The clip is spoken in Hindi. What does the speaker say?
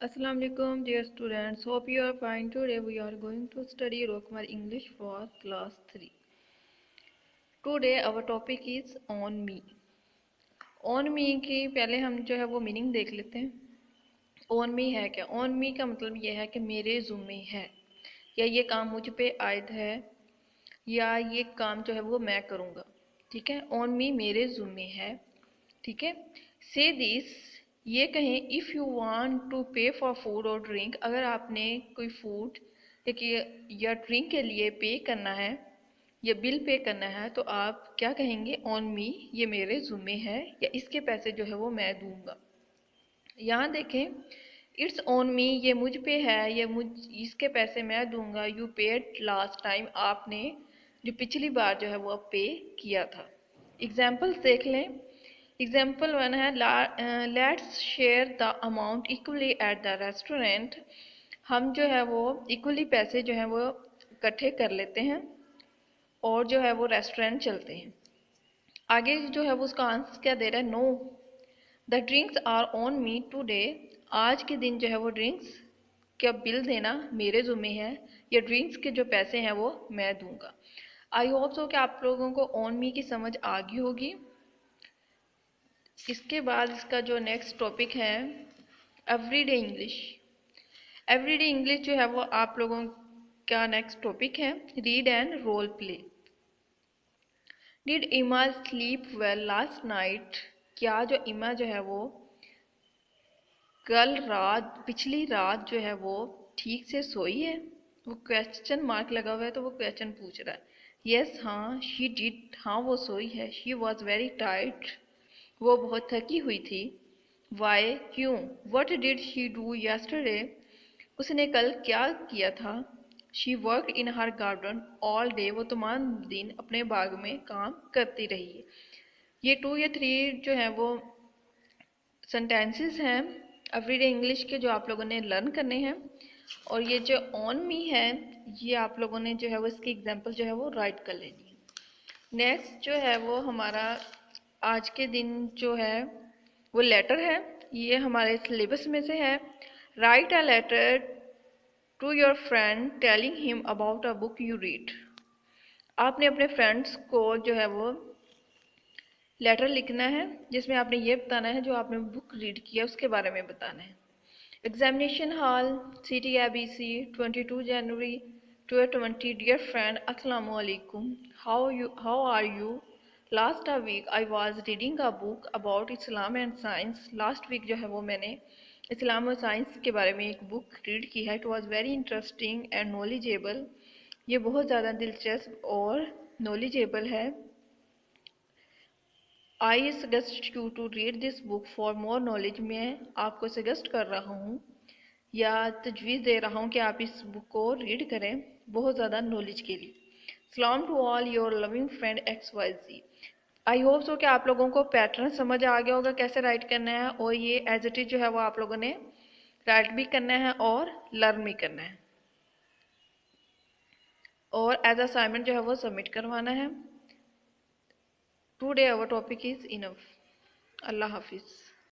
Assalamu alaikum dear students, hope you are fine. Today we are going to study Rockmar English for class 3. Today our topic is on me. On me की पहले हम जो है वो मीनिंग देख लेते हैं। on me है क्या? on me का मतलब ये है कि मेरे ज़ुम्मे है, या ये काम मुझ पे आयद है, या ये काम जो है वो मैं करूँगा। ठीक है, on me मेरे ज़ुम्मे है। ठीक है, से दिस ये कहें इफ़ यू वांट टू पे फॉर फूड और ड्रिंक, अगर आपने कोई फूड या ड्रिंक के लिए पे करना है या बिल पे करना है तो आप क्या कहेंगे? ऑन मी, ये मेरे ज़ुम्मे है या इसके पैसे जो है वो मैं दूंगा। यहाँ देखें, इट्स ऑन मी ये मुझ पे है, ये मुझ इसके पैसे मैं दूंगा। यू पेड लास्ट टाइम, आपने जो पिछली बार जो है वो पे किया था। एग्जाम्पल्स देख लें। एग्जाम्पल वन है, let's share the amount equally at the restaurant, हम जो है वो इक्वली पैसे जो है वो इकट्ठे कर लेते हैं और जो है वो रेस्टोरेंट चलते हैं। आगे जो है वो उसका आंसर क्या दे रहा है? No, the drinks are on me today, आज के दिन जो है वो ड्रिंक्स क्या बिल देना मेरे ज़ुम्मे है, या ड्रिंक्स के जो पैसे हैं वो मैं दूंगा। आई होप सो कि आप लोगों को ऑन मी की समझ आ गई होगी। इसके बाद इसका जो नेक्स्ट टॉपिक है एवरीडे इंग्लिश। एवरीडे इंग्लिश जो है वो आप लोगों का नेक्स्ट टॉपिक है। Read and role play. Did Emma sleep well last night, क्या जो इमा जो है वो कल रात पिछली रात जो है वो ठीक से सोई है? वो क्वेश्चन मार्क लगा हुआ है तो वो क्वेश्चन पूछ रहा है। यस हाँ, शी डिड, हाँ वो सोई है। शी वॉज वेरी टायर्ड, वो बहुत थकी हुई थी। वाई, क्यों? What did she do yesterday, उसने कल क्या किया था? She work in her garden all day, वो तमाम दिन अपने बाग में काम करती रही है। ये 2 या 3 जो है वो सेंटेंसेस हैं एवरीडे इंग्लिश के जो आप लोगों ने लर्न करने हैं। और ये जो ऑन मी है ये आप लोगों ने जो है वो इसकी एग्जांपल जो है वो राइट कर लेनी है। नेक्स्ट जो है वो हमारा आज के दिन जो है वो लेटर है। ये हमारे सिलेबस में से है। Write a letter to your friend telling him about a book you read, आपने अपने फ्रेंड्स को जो है वो लेटर लिखना है जिसमें आपने ये बताना है जो आपने बुक रीड किया उसके बारे में बताना है। Examination hall, city ABC, 22 January 2020। Dear friend, अस्सलाम वालेकुम, how are you? Last a week I was reading a book about Islam and science, last week जो है वो मैंने इस्लाम और साइंस के बारे में एक बुक रीड की है। It was very interesting and knowledgeable, ये बहुत ज़्यादा दिलचस्प और नॉलेजेबल है। I suggest you to read this book for more knowledge, मैं आपको सजेस्ट कर रहा हूँ या तजवीज़ दे रहा हूँ कि आप इस बुक को रीड करें बहुत ज़्यादा नॉलेज के लिए। सलाम to all your loving friend XYZ। I hope so कि आप लोगों को पैटर्न समझ आ गया होगा कैसे राइट करना है, और ये एज इट इज जो है वो आप लोगों ने राइट भी करना है और लर्न भी करना है, और एज असाइनमेंट जो है वो सबमिट करवाना है। Today our topic is enough. अल्लाह हाफिज़।